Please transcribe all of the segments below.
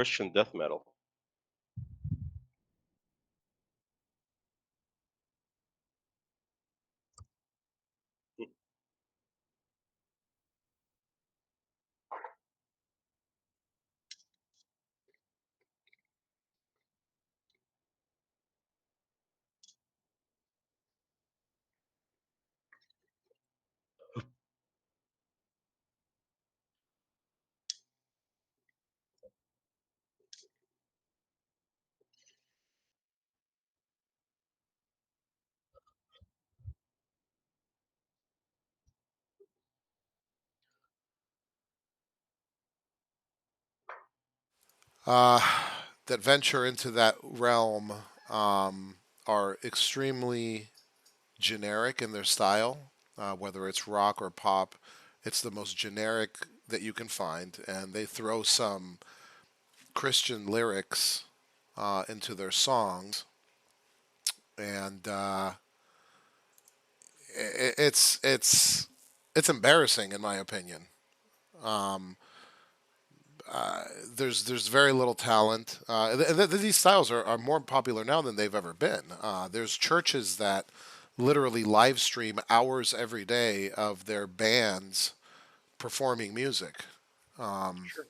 Christian death metal. uh, that venture into that realm are extremely generic in their style, whether it's rock or pop. It's the most generic that you can find, and they throw some Christian lyrics into their songs, and it's embarrassing in my opinion. Um, there's very little talent. These styles are more popular now than they've ever been. There's churches that literally live stream hours every day of their bands performing music, Sure.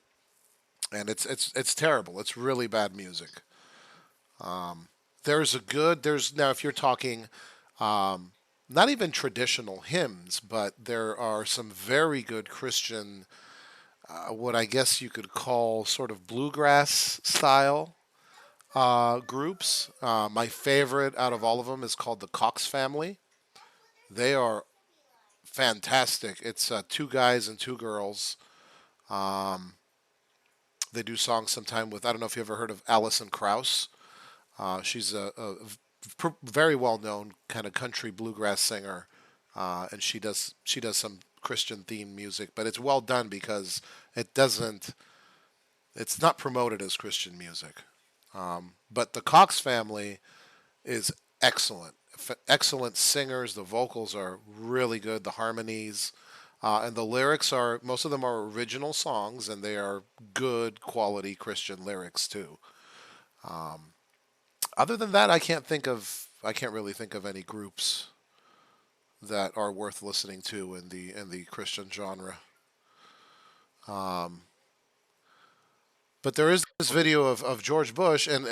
and it's terrible. It's really bad music. There's now if you're talking not even traditional hymns, but there are some very good Christian, what I guess you could call sort of bluegrass style groups. My favorite out of all of them is called the Cox Family. They are fantastic. It's two guys and two girls. They do songs sometime with, I don't know if you ever heard of Alison Krauss. She's a very well known kind of country bluegrass singer, and she does some Christian themed music, but it's well done because it doesn't it's not promoted as Christian music. But the Cox Family is excellent. Excellent singers. The vocals are really good. The harmonies. And the lyrics are, most of them are original songs, and they are good quality Christian lyrics too. Other than that, I can't really think of any groups that are worth listening to in the Christian genre. But there is this video of George Bush, and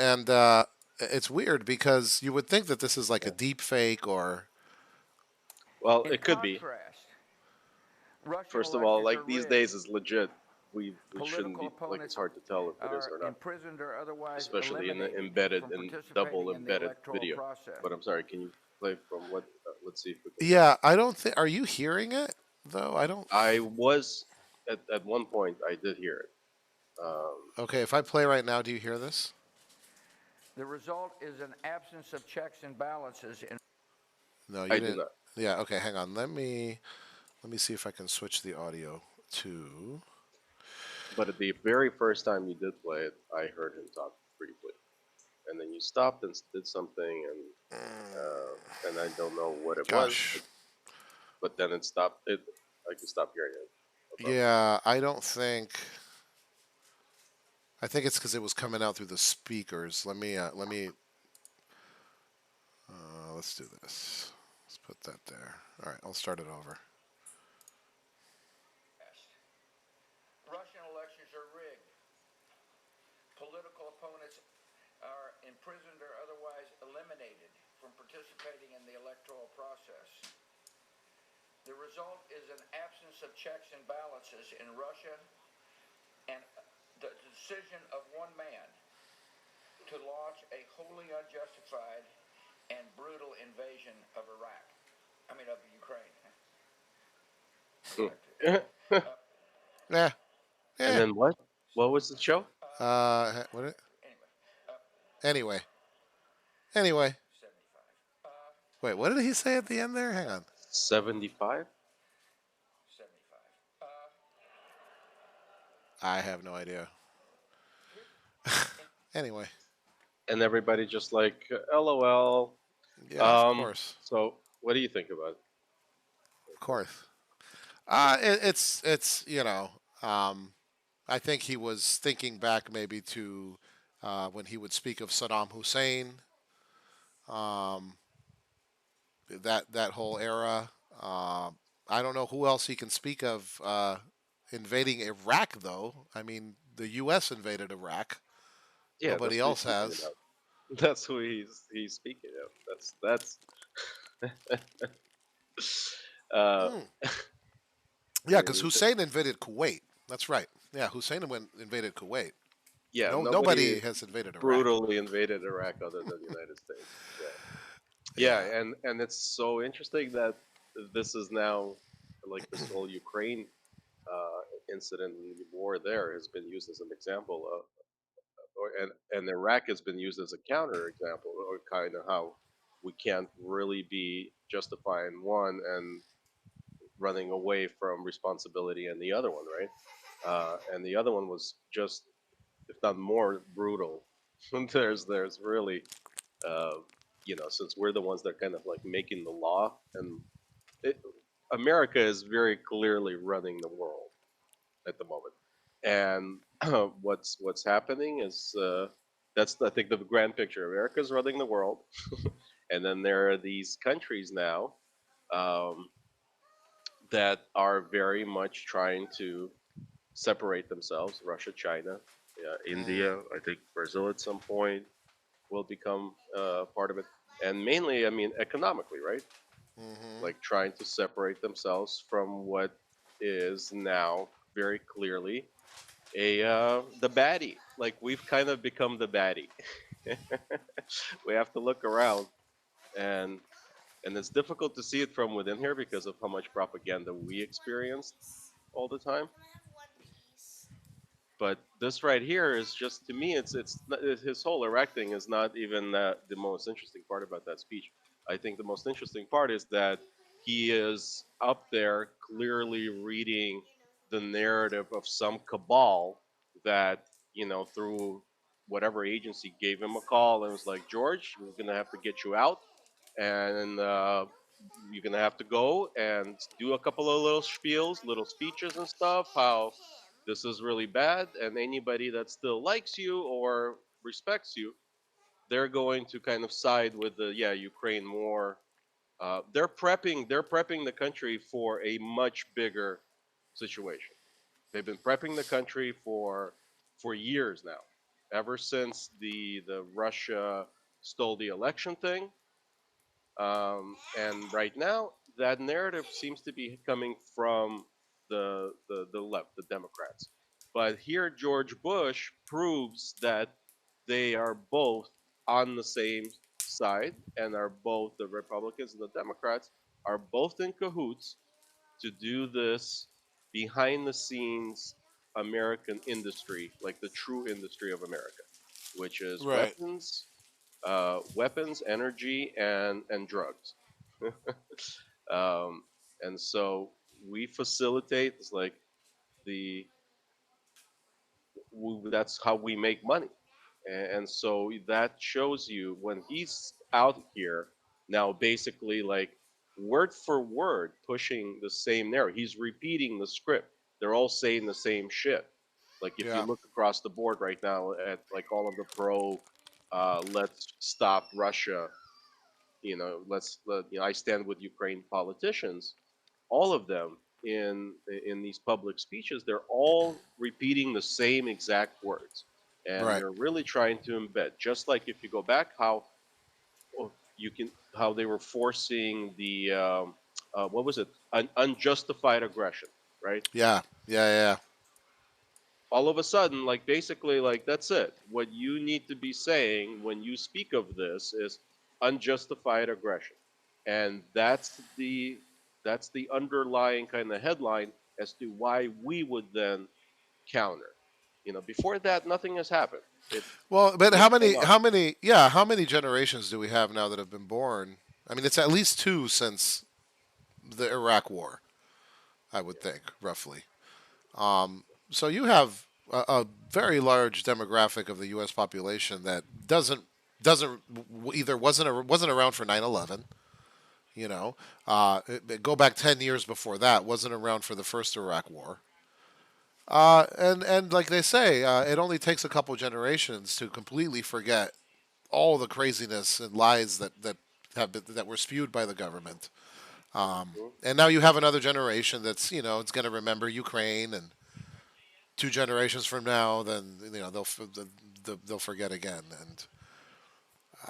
it's weird because you would think that this is like a Yeah. deep fake or Well, In it could be. contrast, Russian First of all, elections like are these rigged. days is legit. We shouldn't Political be like it's opponents hard to tell if it is are or not, imprisoned or otherwise especially in the eliminated embedded from and double participating in the embedded electoral video. process. But I'm sorry, can you play from what? Let's see if we can. yeah. I don't think. Are you hearing it though? I don't. I was at one point I did hear it. Um, Okay, if I play right now, do you hear this? The result is an absence of checks and balances in No, I you do didn't. not. Yeah. Okay, hang on. Let me see if I can switch the audio to. But at the very first time you did play it, I heard him talk briefly, and then you stopped and did something, and I don't know what it was, Gosh. but then it stopped. It I could stop hearing it abruptly. Yeah, I don't think. I think it's because it was coming out through the speakers. Let's do this. Let's put that there. All right, I'll start it over. Russian elections are rigged. Political opponents are imprisoned or otherwise eliminated from participating in the electoral process. The result is an absence of checks and balances in Russia and the decision of one man to launch a wholly unjustified and brutal invasion of Iraq. I mean, of Ukraine. Yeah, And yeah. then what? What was the show? What? Anyway, Anyway, anyway. 75. Wait, what did he say at the end there? Hang on. 75. 75. I have no idea. Anyway, And everybody just like LOL. yeah, of course, So what do you think about it? of course. It's um, I think he was thinking back maybe to when he would speak of Saddam Hussein, that whole era. I don't know who else he can speak of invading Iraq, though. I mean, the U.S. invaded Iraq. Yeah, Nobody that's what he's else speaking has. about. That's who he's speaking of. That's uh Yeah, because and Hussein invaded Kuwait. That's right. Yeah, Hussein invaded Kuwait. yeah, nobody Nobody has invaded Iraq. brutally invaded Iraq other than the United States. Yeah. Yeah. Yeah, and it's so interesting that this is now like this whole Ukraine incident and the war there has been used as an example of, and Iraq has been used as a counter example, or kind of how we can't really be justifying one and running away from responsibility and the other one, right? And the other one was just, if not more, brutal. There's really, uh, since we're the ones that are kind of like making the law, and it, America is very clearly running the world at the moment. And what's happening is that's I think the grand picture. America's running the world, and then there are these countries now um, that are very much trying to separate themselves. Russia, China, India. I think Brazil at some point will become part of it, and mainly, I mean, economically, right? Hmm. Like trying to separate themselves from what is now very clearly a the baddie. Like we've kind of become the baddie. We have to look around, and it's difficult to see it from within here because of how much propaganda we experienced all the time. But this right here is just, to me, his whole erecting is not even the most interesting part about that speech. I think the most interesting part is that he is up there clearly reading the narrative of some cabal that, through whatever agency gave him a call and was like, George, we're gonna have to get you out, and you're gonna have to go and do a couple of little spiels, little speeches and stuff. How this is really bad, and anybody that still likes you or respects you, they're going to kind of side with the Ukraine war. They're prepping the country for a much bigger situation. They've been prepping the country for years now, ever since the Russia stole the election thing. And right now, that narrative seems to be coming from the left, the Democrats. But here, George Bush proves that they are both on the same side, and are both, the Republicans and the Democrats are both in cahoots to do this behind the scenes American industry, like the true industry of America, which is Right. weapons, energy, and drugs. um, and so we facilitate. It's like the that's how we make money. And so that shows you when he's out here now, basically like word for word pushing the same narrative. He's repeating the script. They're all saying the same shit. Like if you Yeah. look across the board right now at like all of the pro, let's stop Russia, I stand with Ukraine politicians, all of them in these public speeches, they're all repeating the same exact words, and Right. they're really trying to embed. Just like if you go back, how they were forcing the what was it, unjustified aggression, right? Yeah. Yeah. Yeah. All of a sudden, like basically, like that's it. What you need to be saying when you speak of this is unjustified aggression, and that's the underlying kind of headline as to why we would then counter. Before that, nothing has happened. Well, but Things go on. how many generations do we have now that have been born? I mean, it's at least two since the Iraq War, I would think, roughly. So you have a very large demographic of the U.S. population that either wasn't around for 9/11. You know, go back 10 years before that, wasn't around for the first Iraq War. And like they say, it only takes a couple generations to completely forget all the craziness and lies that were spewed by the government. Mhm. And now you have another generation that's it's going to remember Ukraine, and 2 generations from now, then they'll forget again. And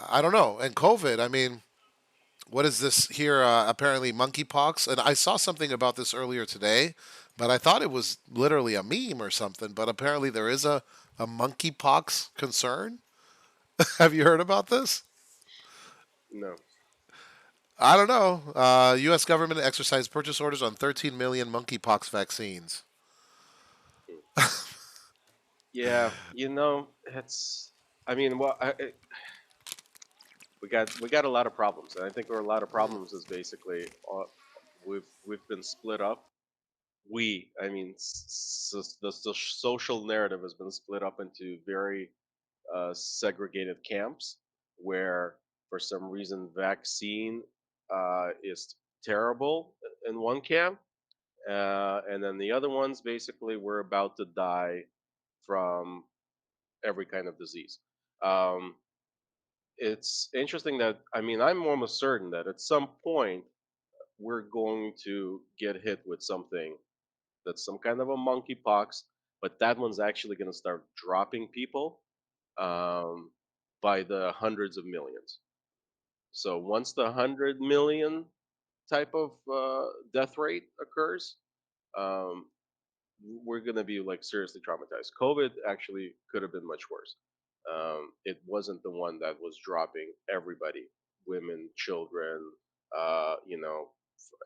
I don't know. And COVID, I mean, what is this here? Apparently monkeypox, and I saw something about this earlier today, but I thought it was literally a meme or something. But apparently there is a monkeypox concern. Have you heard about this? No. I don't know. U.S. government exercised purchase orders on 13 million monkeypox vaccines. Mm. Yeah, it's. I mean, well, we got a lot of problems, and I think a lot of problems is basically we've been split up. I mean, the social narrative has been split up into very segregated camps, where for some reason vaccine is terrible in one camp, and then the other ones basically were about to die from every kind of disease. Um, it's interesting that, I mean, I'm almost certain that at some point we're going to get hit with something that's some kind of a monkeypox, but that one's actually going to start dropping people um, by the hundreds of millions. So once the 100 million type of death rate occurs, um, we're going to be like seriously traumatized. COVID actually could have been much worse. It wasn't the one that was dropping everybody, women, children,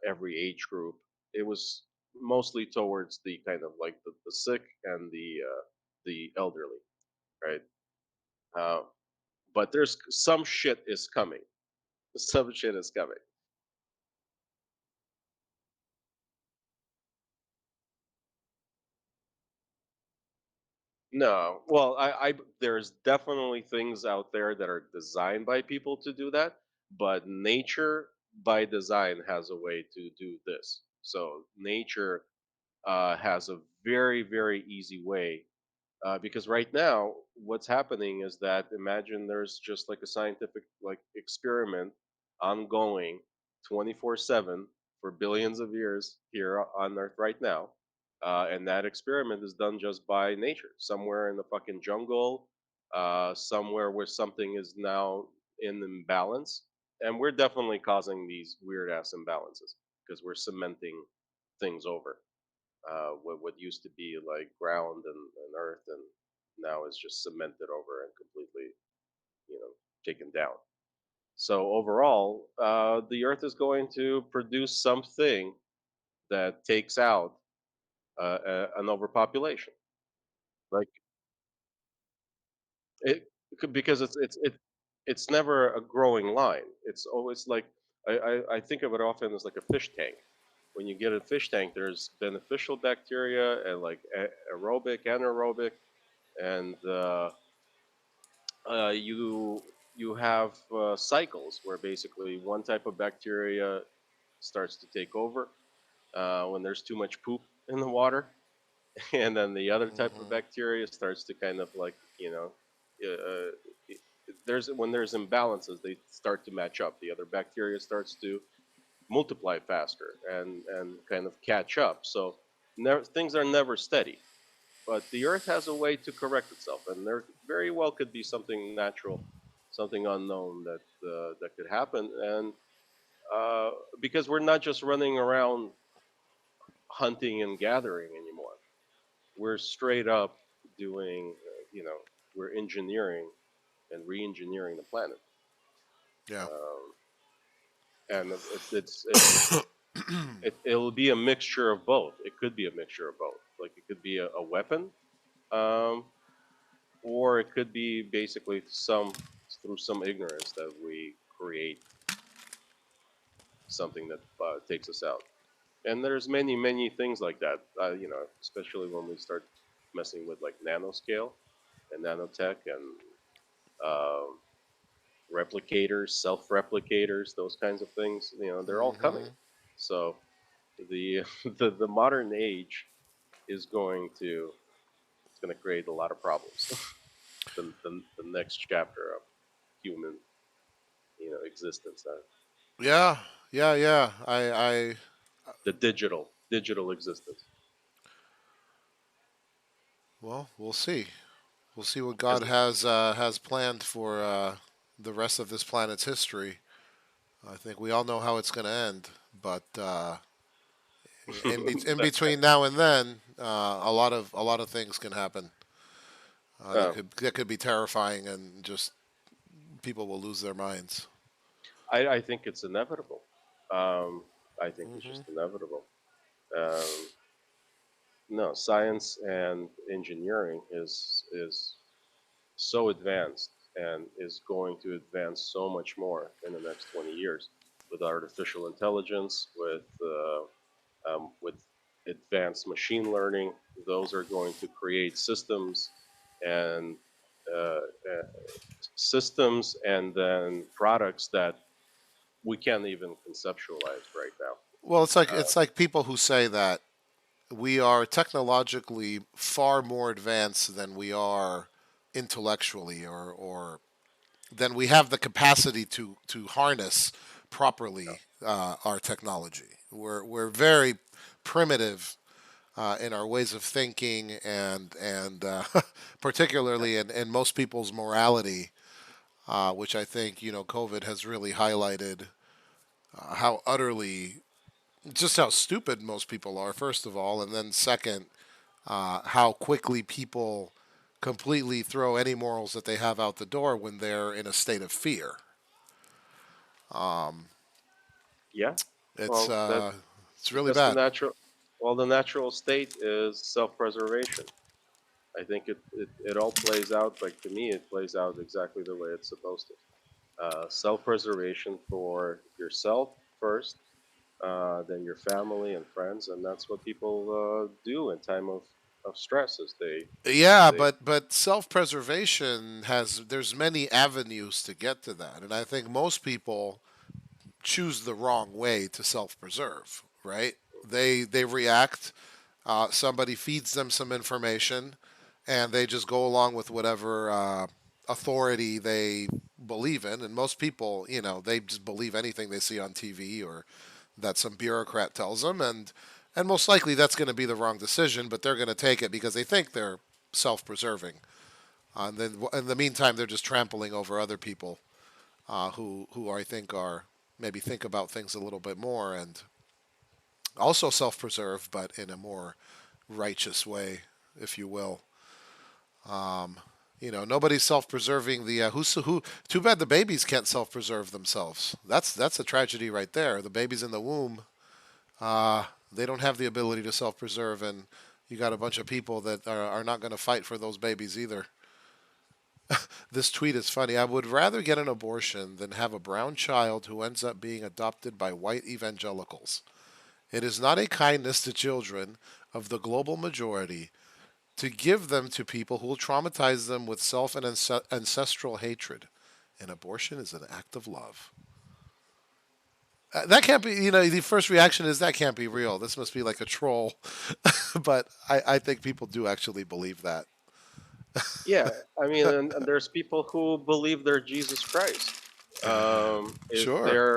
every age group. It was mostly towards the kind of like the sick and the elderly, right? Uh, but there's some shit is coming. Some shit is coming. No, well, there's definitely things out there that are designed by people to do that, but nature by design has a way to do this. So nature has a very, very easy way. Because right now, what's happening is that imagine there's just like a scientific like experiment ongoing 24/7 for billions of years here on Earth right now, and that experiment is done just by nature, somewhere in the fucking jungle, somewhere where something is now in imbalance, and we're definitely causing these weird ass imbalances because we're cementing things over what used to be like ground and earth, and now is just cemented over and completely, you know, taken down. So overall, the earth is going to produce something that takes out an overpopulation. Like because it's never a growing line. It's always like I think of it often as like a fish tank. When you get a fish tank, there's beneficial bacteria and like aerobic, anaerobic, and you have cycles where basically one type of bacteria starts to take over when there's too much poop in the water, and then the other type of Hmm. bacteria starts to kind of like there's when there's imbalances, they start to match up. The other bacteria starts to multiply faster and kind of catch up. So things are never steady. But the Earth has a way to correct itself, and there very well could be something natural, something unknown that could happen. And uh, because we're not just running around hunting and gathering anymore, we're straight up doing, we're engineering and re-engineering the planet. Yeah. Um, and it'll be a mixture of both. It could be a mixture of both. Like it could be a weapon, um, or it could be basically through some ignorance that we create something that takes us out. And there's many things like that. Especially when we start messing with like nanoscale and nanotech and um replicators, self-replicators, those kinds of things. They're all coming. Hmm. So the the modern age is going to it's going to create a lot of problems. The next chapter of human, existence, Yeah, yeah, yeah. I the digital existence. well, we'll see. We'll see what God Because has planned for the rest of this planet's history. I think we all know how it's going to end, but in between now and then, a lot of things can happen. uh, That could be terrifying, and just people will lose their minds. I think it's inevitable. Um, I think it's Hmm. just inevitable. Um, no, science and engineering is so advanced and is going to advance so much more in the next 20 years with artificial intelligence, with advanced machine learning. Those are going to create and uh, systems and then products that we can't even conceptualize right now. Well, Uh, it's like people who say that we are technologically far more advanced than we are intellectually, or than we have the capacity to harness properly our technology. We're very primitive in our ways of thinking, and particularly in most people's morality, which I think COVID has really highlighted how utterly just how stupid most people are, first of all, and then second, how quickly people completely throw any morals that they have out the door when they're in a state of fear. yeah, It's well, uh, it's really that's the bad. natural. Well, the natural state is self-preservation. I think it all plays out, like to me, it plays out exactly the way it's supposed to. Self-preservation for yourself first, then your family and friends, and that's what people do in time of stress. Is Yeah, they but self-preservation has there's many avenues to get to that, and I think most people choose the wrong way to self-preserve. Right? They react. Somebody feeds them some information, and they just go along with whatever authority they believe in. And most people, they just believe anything they see on TV or that some bureaucrat tells them, and most likely that's going to be the wrong decision, but they're going to take it because they think they're self-preserving. And then in the meantime, they're just trampling over other people who I think are maybe think about things a little bit more and also self-preserve, but in a more righteous way, if you will. Nobody's self-preserving the who. Too bad the babies can't self-preserve themselves. That's a tragedy right there. The babies in the womb, uh, they don't have the ability to self-preserve, and you got a bunch of people that are not going to fight for those babies either. This tweet is funny. I would rather get an abortion than have a brown child who ends up being adopted by white evangelicals. It is not a kindness to children of the global majority to give them to people who will traumatize them with self and ancestral hatred. An abortion is an act of love. That can't be, the first reaction is that can't be real. This must be like a troll. But I think people do actually believe that. yeah. I mean, and there's people who believe they're Jesus Christ. Is Sure. there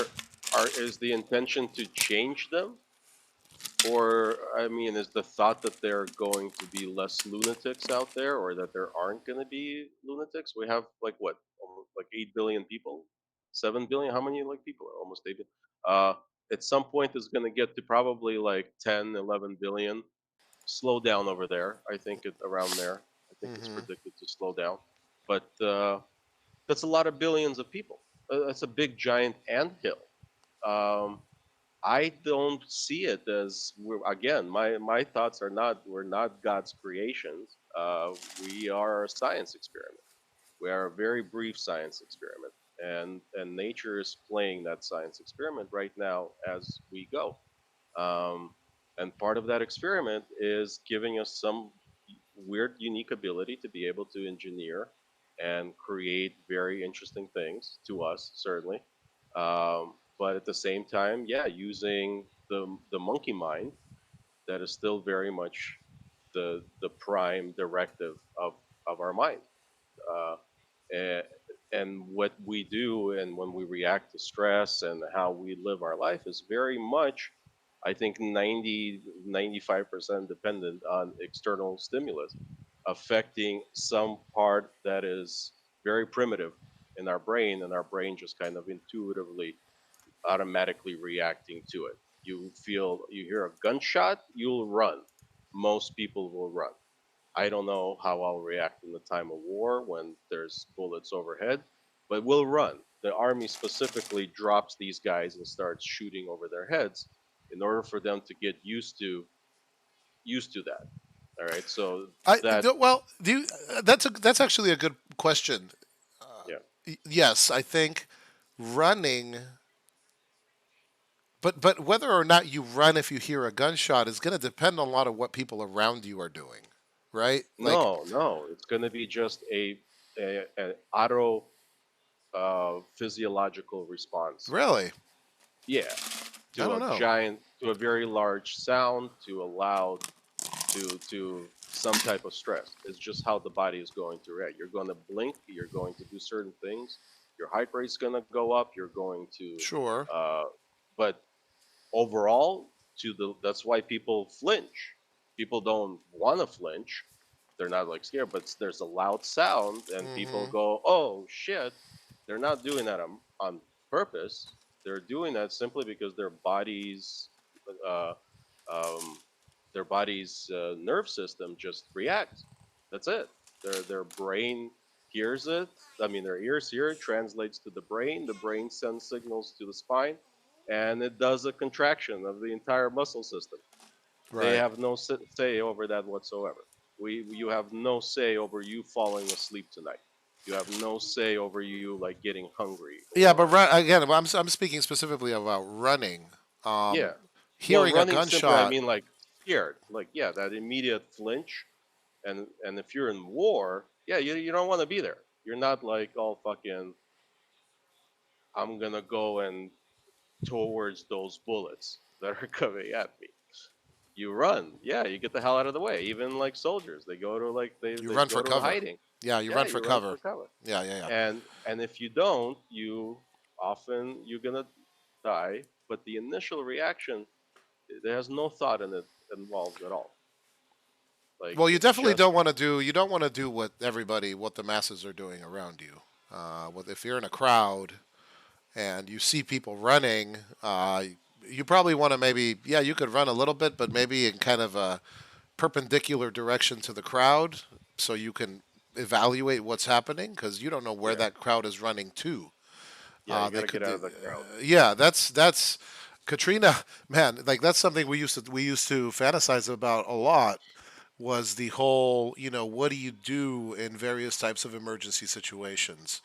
are is the intention to change them? Or, I mean, is the thought that there are going to be less lunatics out there, or that there aren't going to be lunatics? We have like what, almost like 8 billion people, 7 billion. How many like people? Almost 8 billion. At some point, it's going to get to probably like 10, 11 billion. Slow down over there. I think around there. I think it's Hmm. predicted to slow down, but that's a lot of billions of people. That's a big giant anthill. Um, I don't see it as again. My thoughts are not we're not God's creations. We are a science experiment. We are a very brief science experiment, and nature is playing that science experiment right now as we go. Um, and part of that experiment is giving us some weird, unique ability to be able to engineer and create very interesting things to us, certainly. But at the same time, yeah, using the monkey mind that is still very much the prime directive of our mind. Uh, and, and what we do and when we react to stress and how we live our life is very much, I think, 95% dependent on external stimulus affecting some part that is very primitive in our brain, and our brain just kind of intuitively automatically reacting to it. You hear a gunshot, you'll run. Most people will run. I don't know how I'll react in the time of war when there's bullets overhead, but we'll run. The army specifically drops these guys and starts shooting over their heads in order for them to get used to that. All right, so that Well, that's actually a good question. yeah. Yes, I think running, but whether or not you run if you hear a gunshot is going to depend on a lot of what people around you are doing, right? Like, No, no, it's going to be just an auto physiological response. really, Yeah, I to don't a know. giant, to a very large sound, to a loud, to some type of stress. It's just how the body is going to react. You're going to blink. You're going to do certain things. Your heart rate's going to go up. You're going to, Sure. uh, but overall, that's why people flinch. People don't want to flinch. They're not like scared, but there's a loud sound, and people Hmm. go, "Oh shit!" They're not doing that on purpose. They're doing that simply because uh, um, their body's nerve system just reacts. That's it. Their brain hears it. I mean, their ears hear it, translates to the brain. The brain sends signals to the spine, and it does a contraction of the entire muscle system. They Right. have no say over that whatsoever. You have no say over you falling asleep tonight. You have no say over you like getting hungry Yeah, but or again, I'm speaking specifically about running. yeah. Um, Well, Hearing a running simply, I gunshot. mean like scared, like yeah, that immediate flinch. And if you're in war, yeah, you don't want to be there. You're not like all fucking. I'm gonna go and towards those bullets that are coming at me. You run. Yeah, you get the hell out of the way. Even like soldiers, they go to like You they run go for to cover. hiding. Yeah, you Yeah, run for you run cover. for cover. Yeah, yeah, yeah. And if you don't, you often you're gonna die. But the initial reaction, there's no thought in it involved at all. Like Well, you it's definitely just don't want to do what the masses are doing around you. If you're in a crowd and you see people running, you probably want to maybe, yeah, you could run a little bit, but maybe in kind of a perpendicular direction to the crowd so you can evaluate what's happening because you don't know where yeah, that crowd is running to. yeah. You They gotta get could, out of the crowd. yeah, that's Katrina, man. Like that's something we used to fantasize about a lot. Was the whole, what do you do in various types of emergency situations?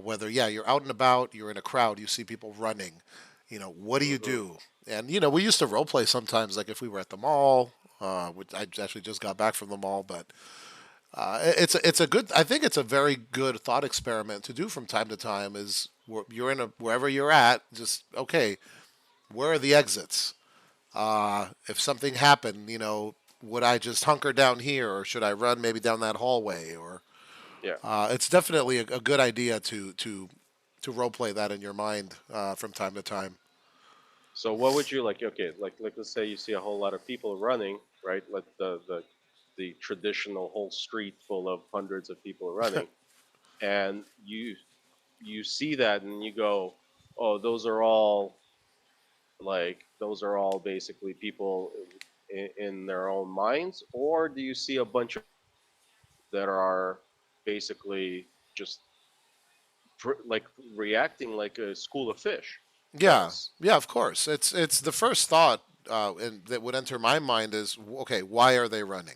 Whether, yeah, you're out and about, you're in a crowd, you see people running, what do you Hmm. do? And, we used to role play sometimes, like if we were at the mall, which I actually just got back from the mall, but it's a good, I think it's a very good thought experiment to do from time to time is you're wherever you're at, just, okay, where are the exits? If something happened, would I just hunker down here, or should I run maybe down that hallway? Or Yeah. it's definitely a good idea to role play that in your mind from time to time. So what would you like? Okay, like let's say you see a whole lot of people running, right? Like the traditional whole street full of hundreds of people running, and you see that and you go, oh, those are all basically people in their own minds, or do you see a bunch of that are basically just like reacting like a school of fish Yeah, does? yeah, of course. It's the first thought that would enter my mind is, okay, why are they running?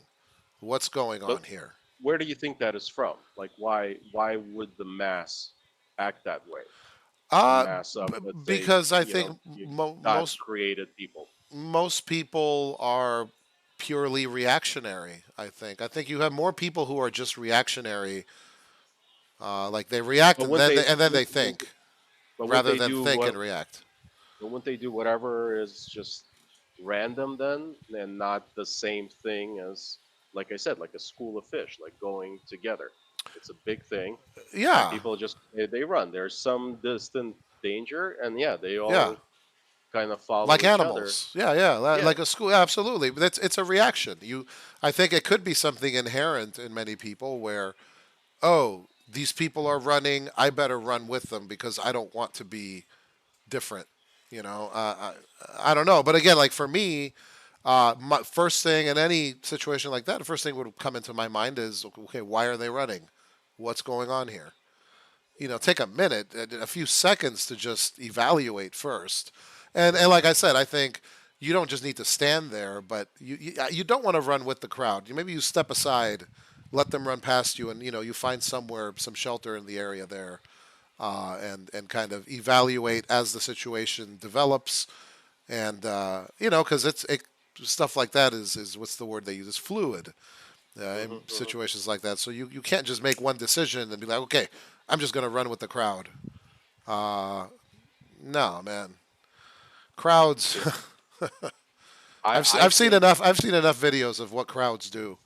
What's going But on here? where do you think that is from? Like, why would the mass act that way? A mass of, let's say, Because I think God created people. most people are purely reactionary. I think you have more people who are just reactionary, like they react But and wouldn't then they? they think But wouldn't rather they than do think what? and react. But wouldn't they do whatever is just random then, and not the same thing as? like I said, like a school of fish, like going together. It's a big thing, and Yeah, people just they run. There's some distant danger, and yeah, they yeah. all kind of follow Like each other. animals. Yeah, yeah. Yeah. Like a school. Absolutely. But it's a reaction. I think it could be something inherent in many people where, oh, these people are running. I better run with them because I don't want to be different. You know, I don't know. But again, like for me, my first thing in any situation like that, the first thing would come into my mind is, okay, why are they running? What's going on here? Take a minute, a few seconds to just evaluate first. And like I said, I think you don't just need to stand there, but you don't want to run with the crowd. Maybe you step aside, let them run past you, and you find somewhere, some shelter in the area there, and kind of evaluate as the situation develops. And because stuff like that is what's the word they use? Is fluid in Hmm. Hmm. situations like that. So you can't just make one decision and be like, okay, I'm just going to run with the crowd. Uh, no, man. Crowds. Yeah. I I've seen think, enough. I've seen enough videos of what crowds do.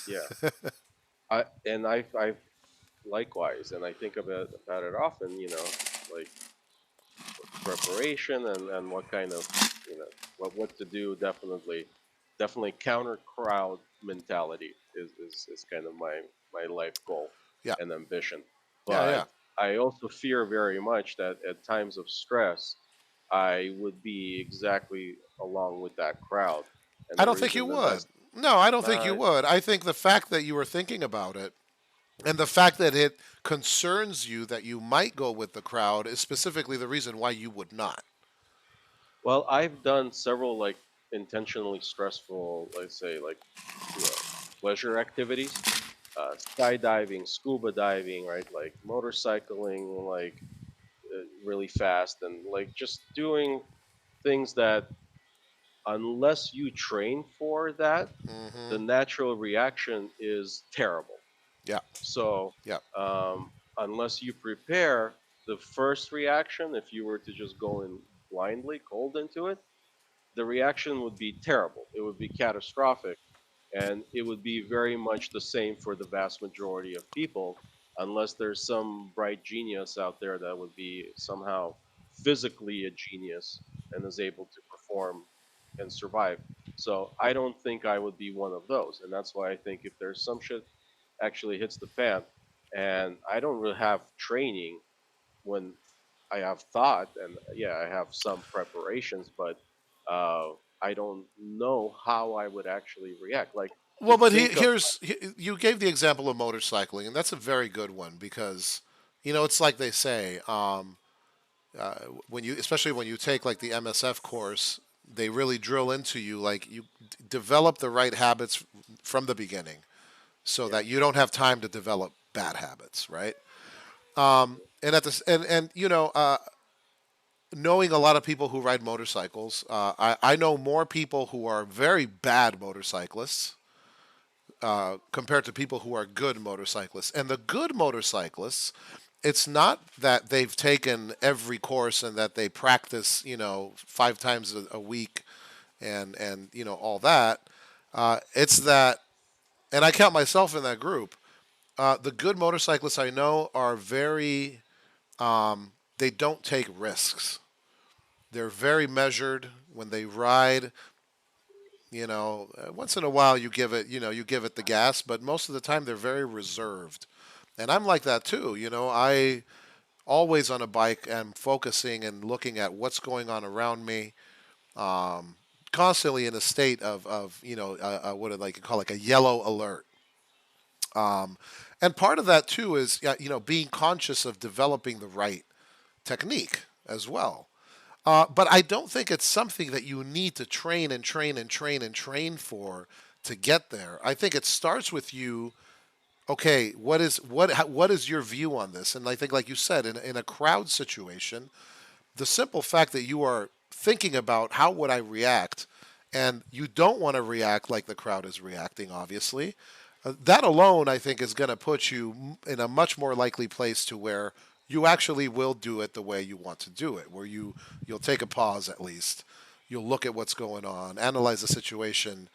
yeah. I likewise, and I think about it often. Like preparation and what kind of what to do. Definitely counter crowd mentality is kind of my life goal Yeah, and ambition. yeah, yeah. But I also fear very much that at times of stress, I would be exactly along with that crowd. And I the don't think you reason that would. No, I don't think you uh, would. I think the fact that you were thinking about it and the fact that it concerns you that you might go with the crowd is specifically the reason why you would not. well, I've done several like intentionally stressful, let's say like leisure activities, skydiving, scuba diving, right? Like motorcycling, like really fast, and like just doing things that, unless you train for that, the Hmm. natural reaction is terrible. Yeah, So, yeah. unless you prepare, the first reaction, if you were to just go in blindly, cold into it, the reaction would be terrible. It would be catastrophic. And it would be very much the same for the vast majority of people, unless there's some bright genius out there that would be somehow physically a genius and is able to perform and survive. So I don't think I would be one of those. And that's why I think if there's some shit actually hits the fan, and I don't really have training when I have thought, and yeah, I have some preparations, but I don't know how I would actually react. Like to Well, but think of, you gave the example of motorcycling, and that's a very good one because it's like they say when you, especially when you take like the MSF course, they really drill into you like you develop the right habits from the beginning, so yeah, that you don't have time to develop bad habits, right? And at this and knowing a lot of people who ride motorcycles, I know more people who are very bad motorcyclists compared to people who are good motorcyclists. And the good motorcyclists, it's not that they've taken every course and that they practice, 5 times a week and all that. It's that, and I count myself in that group. The good motorcyclists I know are very, they don't take risks. They're very measured when they ride. Once in a while you give it the gas, but most of the time they're very reserved. And I'm like that too. I always on a bike am focusing and looking at what's going on around me, constantly in a state of what do they call like a yellow alert. And part of that too is being conscious of developing the right technique as well. But I don't think it's something that you need to train and train and train and train for to get there. I think it starts with you. Okay, what is your view on this? And I think, like you said, in a crowd situation, the simple fact that you are thinking about how would I react, and you don't want to react like the crowd is reacting, obviously. That alone, I think, is going to put you in a much more likely place to where you actually will do it the way you want to do it, where you'll take a pause at least, you'll look at what's going on, analyze the situation,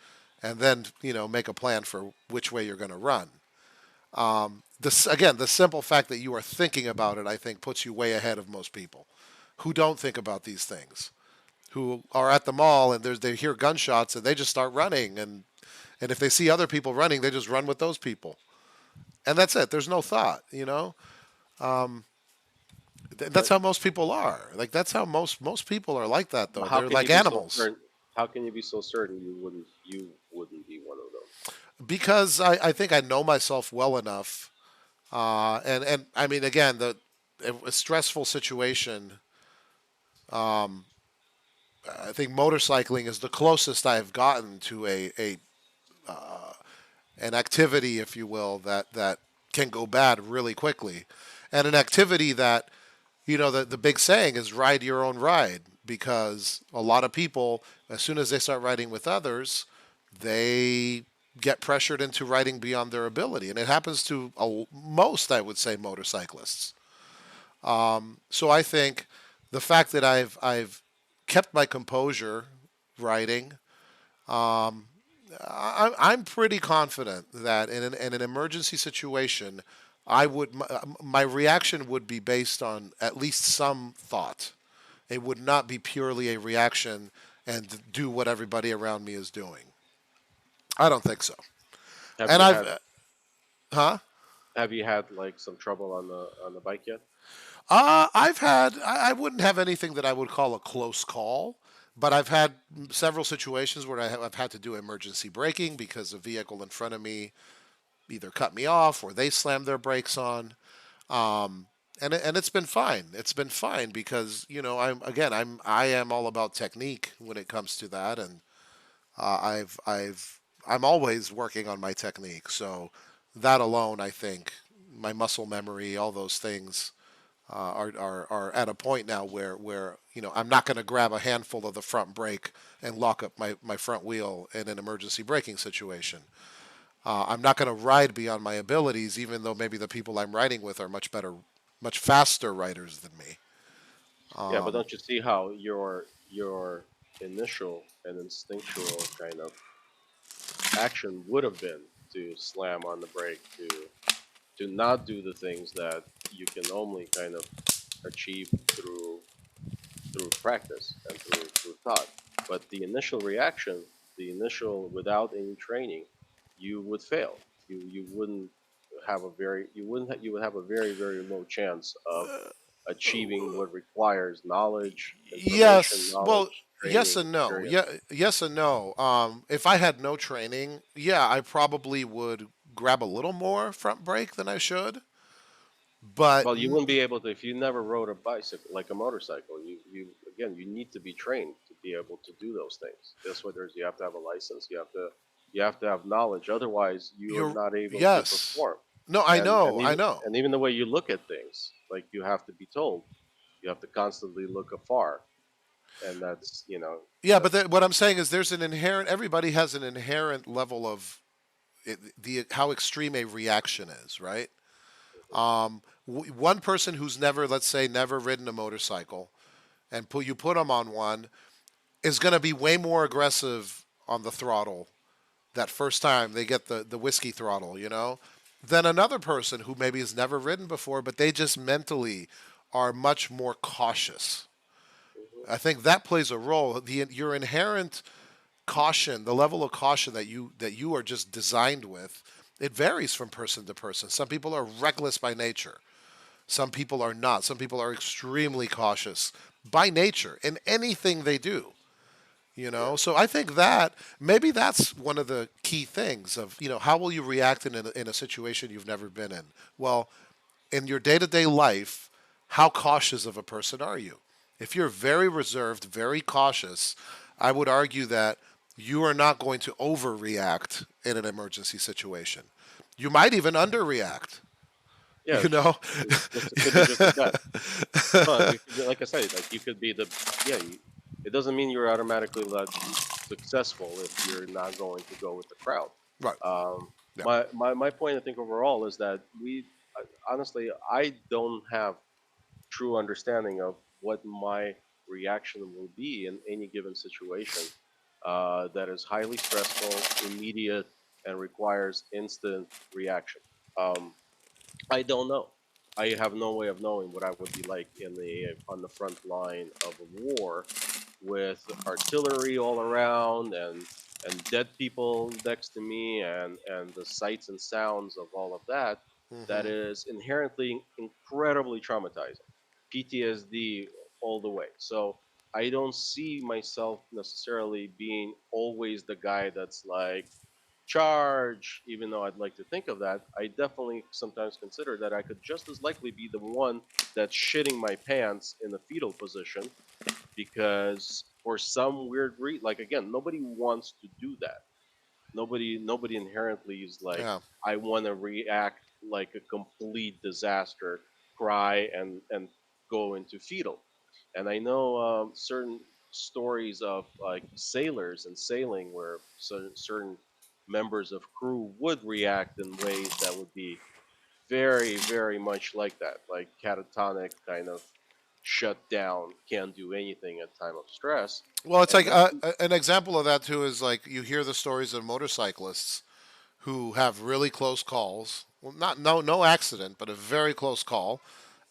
and then make a plan for which way you're going to run. Again, the simple fact that you are thinking about it, I think, puts you way ahead of most people who don't think about these things, who are at the mall and they hear gunshots and they just start running, and if they see other people running, they just run with those people, and that's it. There's no thought. That's But how most people are. Like that's how most people are like that though. how They're can you like be so animals. certain? How can you be so certain you wouldn't be one of them? Because I think I know myself well enough, and I mean again a stressful situation. I think motorcycling is the closest I have gotten to a an activity, if you will, that can go bad really quickly, and an activity that the big saying is ride your own ride, because a lot of people, as soon as they start riding with others, they get pressured into riding beyond their ability, and it happens to most, I would say, motorcyclists. So I think the fact that I've kept my composure riding, I'm pretty confident that in an emergency situation, my reaction would be based on at least some thought. It would not be purely a reaction and do what everybody around me is doing. I don't think so. Have And you had huh? have you had like some trouble on the bike yet? I wouldn't have anything that I would call a close call, but I've had several situations where I've had to do emergency braking because a vehicle in front of me either cut me off or they slammed their brakes on. And it's been fine. It's been fine because I am all about technique when it comes to that, and I'm always working on my technique. So that alone, I think, my muscle memory, all those things are at a point now where I'm not going to grab a handful of the front brake and lock up my front wheel in an emergency braking situation. I'm not going to ride beyond my abilities, even though maybe the people I'm riding with are much better, much faster riders than me. Yeah, but don't you see how your initial and instinctual kind of action would have been to slam on the brake, to not do the things that you can only kind of achieve through practice and through thought. But the initial reaction, the initial without any training, you would fail. You wouldn't have a very you wouldn't ha- you would have a very low chance of achieving what requires knowledge, information, Yes, well, knowledge, yes training, and no. experience. Yeah, yes and no. If I had no training, yeah, I probably would grab a little more front brake than I should. But Well, you wouldn't be able to if you never rode a bicycle like a motorcycle. You again, you need to be trained to be able to do those things. That's why you have to have a license. You have to have knowledge. Otherwise, you are you're not able to yes. perform. No, I And and know, I even know. and even the way you look at things, like you have to be told, you have to constantly look afar, and Yeah, but that's what I'm saying is there's an inherent everybody has an inherent level of the how extreme a reaction is, right? One person who's never, let's say, never ridden a motorcycle, and put them on one, is going to be way more aggressive on the throttle that first time they get the whiskey throttle, than another person who maybe has never ridden before, but they just mentally are much more cautious. mhm. I think that plays a role. Your inherent caution, the level of caution that you are just designed with, it varies from person to person. Some people are reckless by nature. Some people are not. Some people are extremely cautious by nature in anything they do. Yeah. So I think that maybe that's one of the key things of how will you react in a situation you've never been in. Well, in your day-to-day life, how cautious of a person are you? If you're very reserved, very cautious, I would argue that you are not going to overreact in an emergency situation. You might even underreact, Yeah, you know? it could be just as bad. No, like I said, like you could be yeah. It doesn't mean you're automatically successful if you're not going to go with the crowd. Right. Um, Yeah. my point, I think, overall is that honestly, I don't have true understanding of what my reaction will be in any given situation. that is highly stressful, immediate, and requires instant reaction. Um, I don't know. I have no way of knowing what I would be like in the on the front line of a war with artillery all around and dead people next to me and the sights and sounds of all of that. That Hmm. is inherently incredibly traumatizing. PTSD all the way. So I don't see myself necessarily being always the guy that's like charge, even though I'd like to think of that. I definitely sometimes consider that I could just as likely be the one that's shitting my pants in the fetal position because for some weird reason, like again, nobody wants to do that. Nobody inherently is like, Yeah. I want to react like a complete disaster, cry and go into fetal. And I know certain stories of like sailors and sailing where certain members of crew would react in ways that would be very much like that, like catatonic kind of shut down, can't do anything at time of stress, Well, it's and like that's an example of that too is like you hear the stories of motorcyclists who have really close calls. Well, not no accident, but a very close call,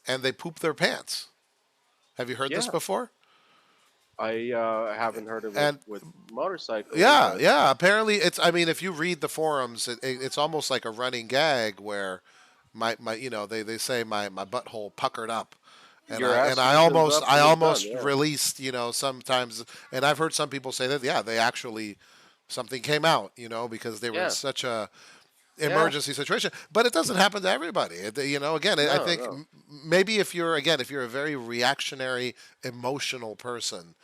and they poop their pants. Have you heard this yeah. before? I haven't heard of it And with motorcycling, yeah, but yeah. Apparently, it's. I mean, if you read the forums, it's almost like a running gag where my they say my butthole puckered up, and your I ass and I loosens almost up I and it's done. almost Yeah, released sometimes, and I've heard some people say that yeah they actually something came out because they were in yeah, such a yeah. emergency situation. But it doesn't happen to everybody. Again, I No, think no. maybe if you're a very reactionary, emotional person,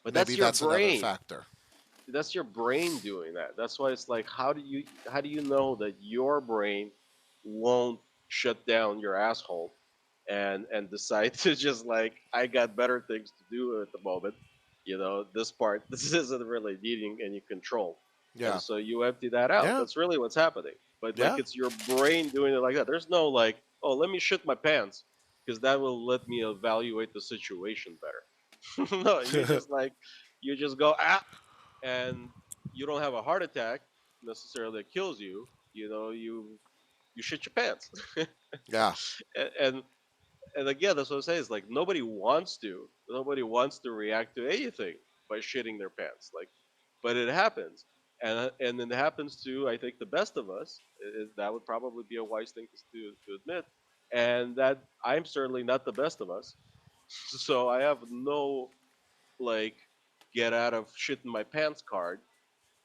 But maybe that's your that's another brain. factor. That's your brain doing that. That's why it's like, how do you know that your brain won't shut down your asshole and decide to just like, I got better things to do at the moment. This part this isn't really needing any control, and Yeah, so you empty that out. yeah, That's really what's happening. But like, yeah. it's your brain doing it like that. There's no like, oh, let me shit my pants because that will let me evaluate the situation better. No, you just go and you don't have a heart attack necessarily that kills you. You shit your pants. Yeah. and, and and again, that's what I'm saying is like nobody wants to react to anything by shitting their pants. Like, but it happens, and then it happens to, I think, the best of us. That would probably be a wise thing to admit, and that I'm certainly not the best of us. So I have no like get out of shit in my pants card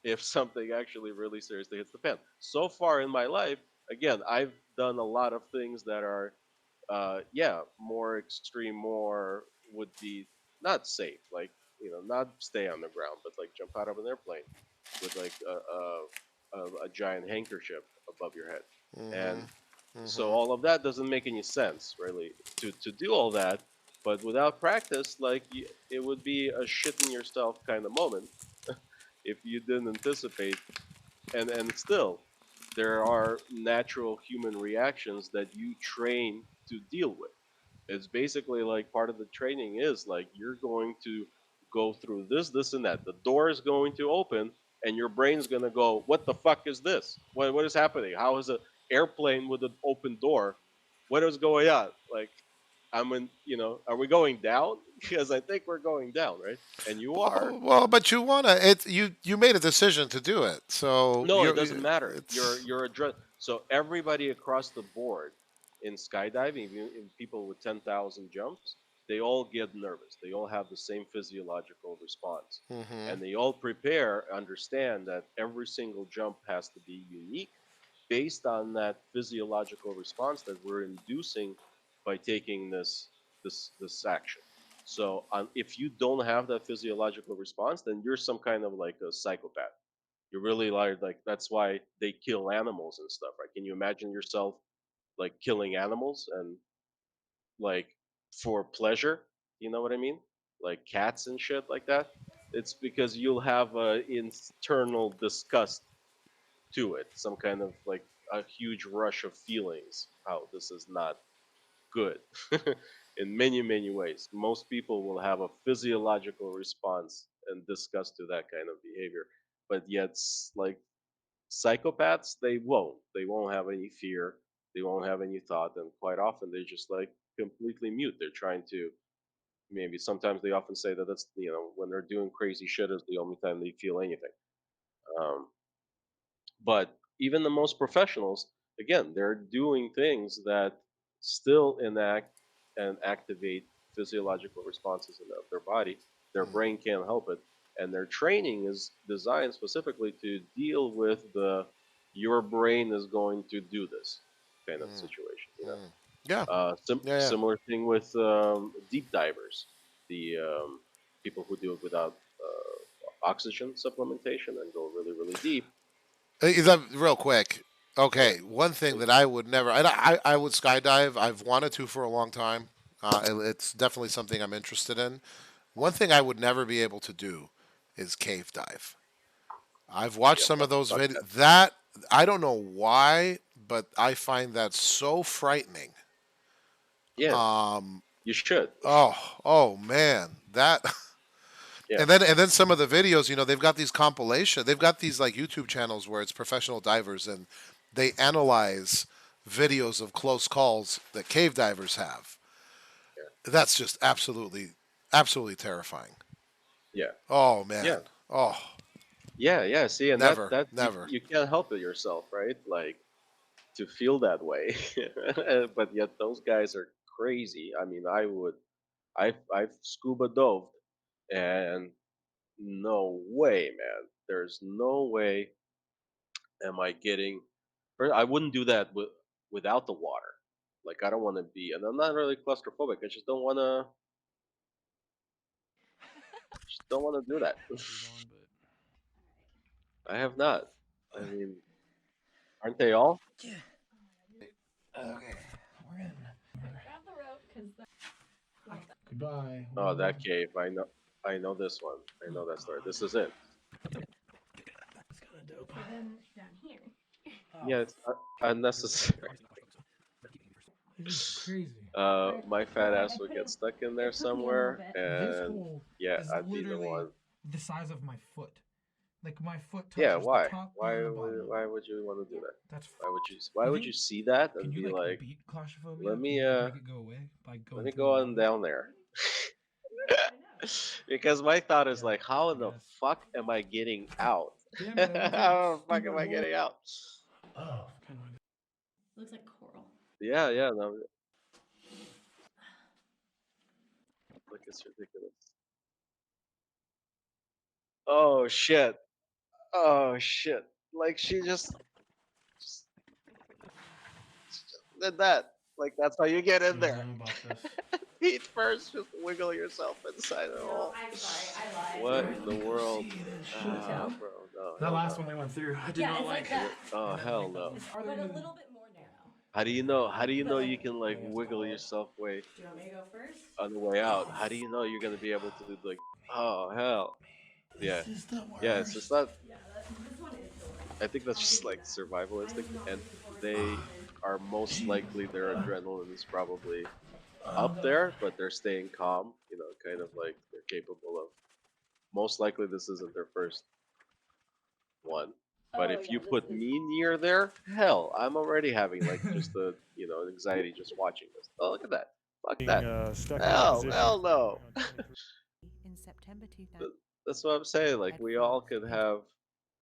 if something actually really seriously hits the fan. So far in my life, again, I've done a lot of things that are, yeah, more extreme, more would be not safe, like not stay on the ground, but like jump out of an airplane with like a giant handkerchief above your head, and Mhm. so Mhm. all of that doesn't make any sense really to do all that. But without practice, like it would be a shit in yourself kind of moment if you didn't anticipate, and still there are natural human reactions that you train to deal with. It's basically like part of the training is like you're going to go through this and that. The door is going to open and your brain's going to go, what the fuck is this? What is happening? How is an airplane with an open door? What is going on? Like, are we going down? Because I think we're going down, right? And you are. Well, but you wanna it you made a decision to do it, so No, it doesn't matter. it's You're address. So everybody across the board in skydiving, in people with 10,000 jumps, they all get nervous. They all have the same physiological response, hmm and they all prepare, understand that every single jump has to be unique based on that physiological response that we're inducing by taking this action. So, if you don't have that physiological response, then you're some kind of like a psychopath. You really like that's why they kill animals and stuff, right? Can you imagine yourself like killing animals and like for pleasure? You know what I mean? Like cats and shit like that. It's because you'll have a internal disgust to it, some kind of like a huge rush of feelings. How this is not good in many ways. Most people will have a physiological response and disgust to that kind of behavior. But yet, like psychopaths, they won't have any fear, they won't have any thought, and quite often they're just like completely mute. They're trying to, maybe sometimes they often say that that's, when they're doing crazy shit is the only time they feel anything. um, but even the most professionals, again, they're doing things that still enact and activate physiological responses in their body. Their Mm, brain can't help it, and their training is designed specifically to deal with the your brain is going to do this kind of mm, situation. mm. Yeah, yeah, yeah. Similar thing with deep divers, the people who do it without oxygen supplementation and go really, really deep. Is that real quick? Yeah, Okay, one thing that I would never, I would skydive. I've wanted to for a long time. It's definitely something I'm interested in. One thing I would never be able to do is cave dive. I've watched yeah, some of those fuck videos. that. That I don't know why, but I find that so frightening. Yeah, Um, you should. oh man, that. Yeah, And then some of the videos, they've got these compilation, they've got these like YouTube channels where it's professional divers and they analyze videos of close calls that cave divers have. yeah, That's just absolutely terrifying. yeah, Oh yeah, man. Oh, yeah. See, and that never, that you, never. you can't help it yourself, right? Like to feel that way, but yet those guys are crazy. I mean, I've scuba dove, and no way, man. There's no way am I getting. Or I wouldn't do that without the water. Like I don't want to be, and I'm not really claustrophobic. I just don't want to. Just don't want to do that. I have not. I mean, aren't they all? Okay, we're in. Goodbye. Oh, that cave. I know this one. I know that story. This is it. It's kind of dope. Yeah, it's unnecessary. This is crazy. My fat ass would get stuck in there somewhere, This and hole yeah, is I'd be the literally one. the size of my foot. Like my foot Yeah, touches the why? top Why? and the bottom. Why would you want to do that? That's. Why You would you think? see that Can and you be like like, beat claustrophobia? let Can me you like make it go away by let going me through the go on water? down there? Because my thought is Yeah, like, how I in the guess. fuck am I getting out? Damn How it! It looks like the fuck am stupid I hole. getting out? Oh, kind of. Yeah, yeah, no, like it's ridiculous. Oh shit! Oh shit! Like just did that. Like that's how you get in No, there. I'm about this. Feet first, just wiggle yourself inside the hole. What in the world? See this shit. Ah, bro, no, That hell last no. one we went through, I did not like. Oh, And then hell like no. the farther into the How do you know? How do you know you can like thing is wiggle called. yourself way on the way out? How do you know you're gonna be able to do like? Oh hell, yeah, This is the yeah. It's worst. not. I think that's just like survival instinct, and they are most likely their adrenaline is probably up there, but they're staying calm. Kind of like they're capable of. Most likely, this isn't their first one. But if you put me near there, hell, I'm already having like just the anxiety just watching this. Oh, look at that! Fuck being that! stuck in that Hell, position hell for going no! on 23. In September 2000, That's what I'm saying. Like we all Edward could in have.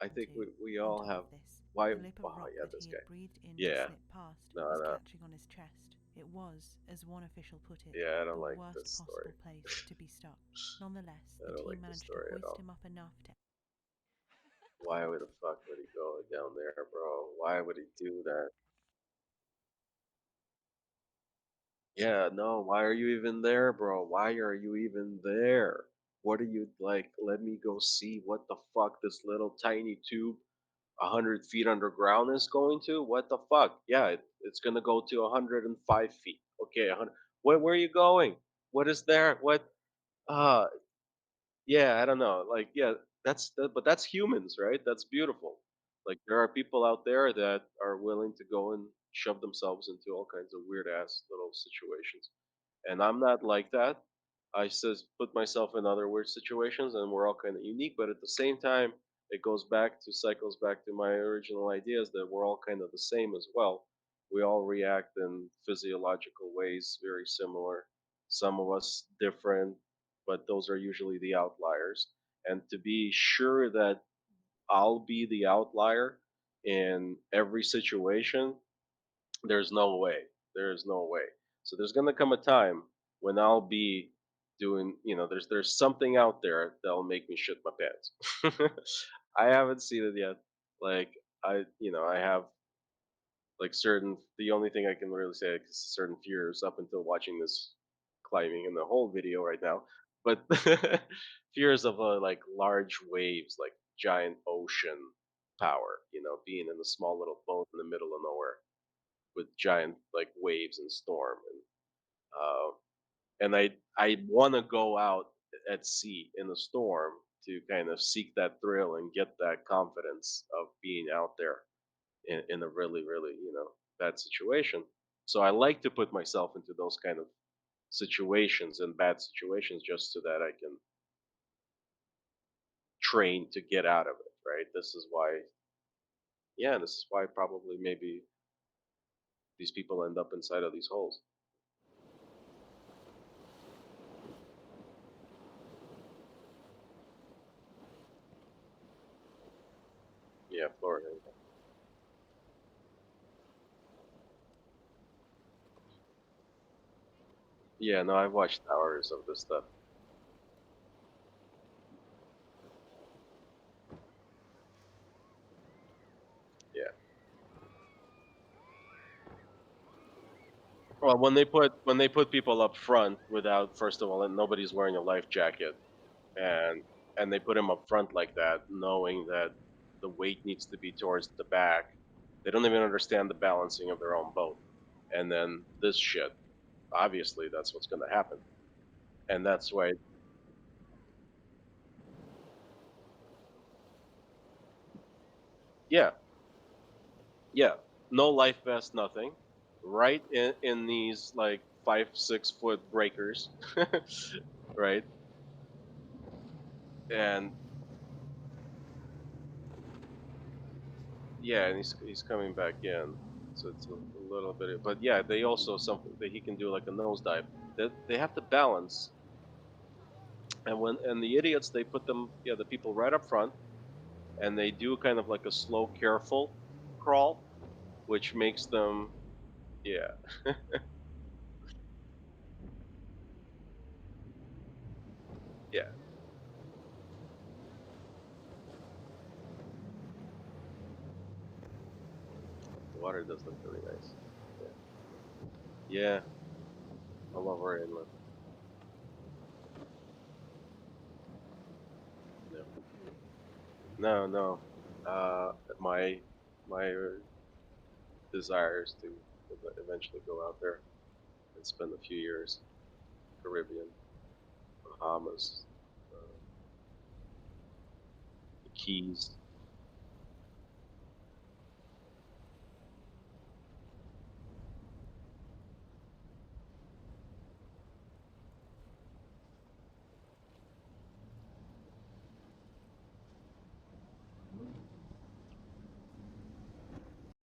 I think we On all top have. of this, Why? the lip of Oh rock yeah, that this he guy. had breathed in to Yeah. slip past No, was no. catching on his chest. It was, as one official put it, Yeah, I don't the like worst this story. possible place to be stuck. Nonetheless, I the don't team like this managed to story at hoist all. him up enough to Why would the fuck would he go down there, bro? Why would he do that? Yeah, no, why are you even there, bro? Why are you even there? What are you like? Let me go see what the fuck this little tiny tube 100 feet underground is going to? What the fuck? Yeah, it's gonna go to 105 feet. Okay, 100. Where are you going? What is there? What? Uh, yeah, I don't know. Like, yeah, but that's humans, right? That's beautiful. Like, there are people out there that are willing to go and shove themselves into all kinds of weird ass little situations, and I'm not like that. I says put myself in other weird situations, and we're all kind of unique. But at the same time, it cycles back to my original ideas that we're all kind of the same as well. We all react in physiological ways very similar. Some of us different, but those are usually the outliers. And to be sure that I'll be the outlier in every situation, there's no way. There is no way. So there's gonna come a time when I'll be doing, there's something out there that'll make me shit my pants. I haven't seen it yet. Like I have like certain. The only thing I can really say is certain fears up until watching this climbing in the whole video right now, but fears of like large waves, like giant ocean power. Being in a small little boat in the middle of nowhere with giant like waves and storm and I want to go out at sea in the storm to kind of seek that thrill and get that confidence of being out there in a really really bad situation. So I like to put myself into those kind of situations and bad situations just so that I can train to get out of it, right? This is why probably maybe these people end up inside of these holes. Yeah, Florida. Yeah, no, I've watched hours of this stuff. Yeah. Well, when they put people up front without, first of all, and nobody's wearing a life jacket, and and they put them up front like that, knowing that the weight needs to be towards the back, they don't even understand the balancing of their own boat. And then this shit, obviously, that's what's going to happen, and that's why. Yeah, yeah, no life vest, nothing. Right in these like 5 6 foot breakers, right? And yeah, and he's coming back in, so it's a little bit. But yeah, they also something that he can do like a nosedive. They have to balance, and the idiots they put them, yeah, the people right up front, and they do kind of like a slow, careful crawl, which makes them, yeah, yeah. The water does look really nice. Yeah, yeah, I love our inlet. No, no, no. My desire is to eventually go out there and spend a few years Caribbean, Bahamas, the Keys.